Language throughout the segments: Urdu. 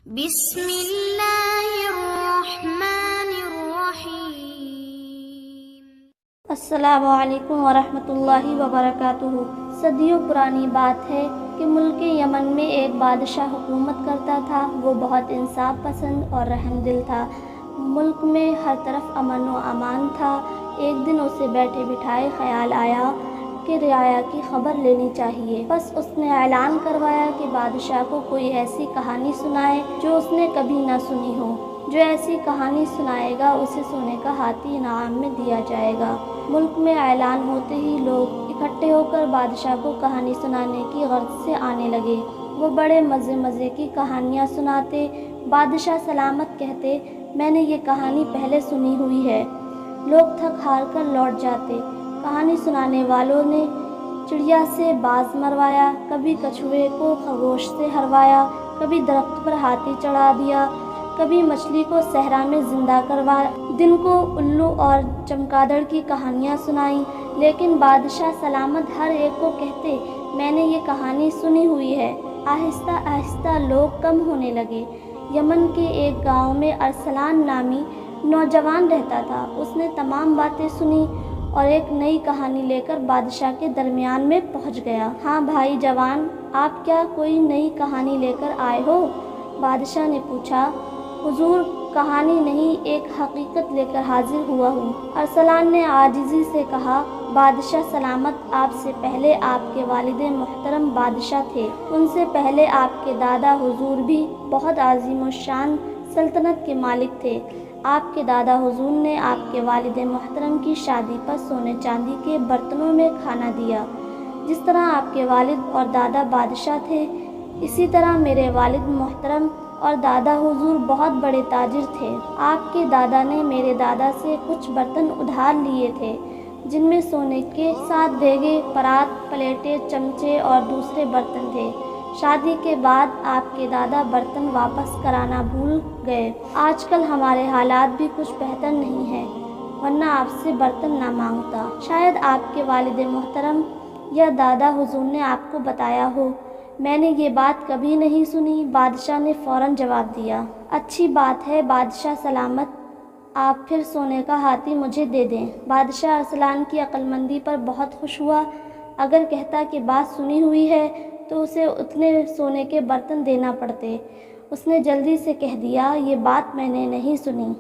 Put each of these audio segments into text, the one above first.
بسم اللہ الرحمن الرحیم۔ السلام علیکم ورحمۃ اللہ وبرکاتہ۔ صدیوں پرانی بات ہے کہ ملک یمن میں ایک بادشاہ حکومت کرتا تھا۔ وہ بہت انصاف پسند اور رحم دل تھا۔ ملک میں ہر طرف امن و امان تھا۔ ایک دن اسے بیٹھے بٹھائے خیال آیا کہ رعایا کی خبر لینی چاہیے۔ بس اس نے اعلان کروایا کہ بادشاہ کو کوئی ایسی کہانی سنائے جو اس نے کبھی نہ سنی ہو۔ جو ایسی کہانی سنائے گا اسے سونے کا ہاتھی انعام میں دیا جائے گا۔ ملک میں اعلان ہوتے ہی لوگ اکٹھے ہو کر بادشاہ کو کہانی سنانے کی غرض سے آنے لگے۔ وہ بڑے مزے کی کہانیاں سناتے۔ بادشاہ سلامت کہتے، میں نے یہ کہانی پہلے سنی ہوئی ہے۔ لوگ تھک ہار کر لوٹ جاتے۔ کہانی سنانے والوں نے چڑیا سے باز مروایا، کبھی کچھوے کو خرگوش سے ہروایا، کبھی درخت پر ہاتھی چڑھا دیا، کبھی مچھلی کو صحرا میں زندہ کروایا۔ دن کو الو اور چمگادڑ کی کہانیاں سنائیں، لیکن بادشاہ سلامت ہر ایک کو کہتے، میں نے یہ کہانی سنی ہوئی ہے۔ آہستہ آہستہ لوگ کم ہونے لگے۔ یمن کے ایک گاؤں میں ارسلان نامی نوجوان رہتا تھا۔ اس نے تمام باتیں سنی اور ایک نئی کہانی لے کر بادشاہ کے درمیان میں پہنچ گیا۔ ہاں بھائی جوان، آپ کیا کوئی نئی کہانی لے کر آئے ہو؟ بادشاہ نے پوچھا۔ حضور، کہانی نہیں، ایک حقیقت لے کر حاضر ہوا ہوں۔ ارسلان نے عاجزی سے کہا، بادشاہ سلامت، آپ سے پہلے آپ کے والد محترم بادشاہ تھے۔ ان سے پہلے آپ کے دادا حضور بھی بہت عظیم الشان سلطنت کے مالک تھے۔ آپ کے دادا حضور نے آپ کے والد محترم کی شادی پر سونے چاندی کے برتنوں میں کھانا دیا۔ جس طرح آپ کے والد اور دادا بادشاہ تھے، اسی طرح میرے والد محترم اور دادا حضور بہت بڑے تاجر تھے۔ آپ کے دادا نے میرے دادا سے کچھ برتن ادھار لیے تھے، جن میں سونے کے 7 دیگے، پرات، پلیٹیں، چمچے اور دوسرے برتن تھے۔ شادی کے بعد آپ کے دادا برتن واپس کرانا بھول گئے۔ آج کل ہمارے حالات بھی کچھ بہتر نہیں ہیں، ورنہ آپ سے برتن نہ مانگتا۔ شاید آپ کے والد محترم یا دادا حضور نے آپ کو بتایا ہو۔ میں نے یہ بات کبھی نہیں سنی، بادشاہ نے فوراً جواب دیا۔ اچھی بات ہے بادشاہ سلامت، آپ پھر سونے کا ہاتھی مجھے دے دیں۔ بادشاہ ارسلان کی عقل مندی پر بہت خوش ہوا۔ اگر کہتا کہ بات سنی ہوئی ہے تو اسے اتنے سونے کے برتن دینا پڑتے۔ اس نے جلدی سے کہہ دیا، یہ بات میں نے نہیں سنی۔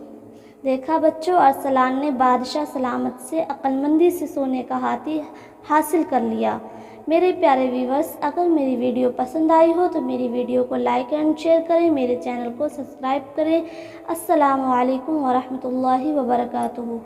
دیکھا بچوں، ارسلان نے بادشاہ سلامت سے عقل مندی سے سونے کا ہاتھی حاصل کر لیا۔ میرے پیارے ویورز، اگر میری ویڈیو پسند آئی ہو تو میری ویڈیو کو لائک اینڈ شیئر کریں، میرے چینل کو سبسکرائب کریں۔ السلام علیکم ورحمۃ اللہ وبرکاتہ۔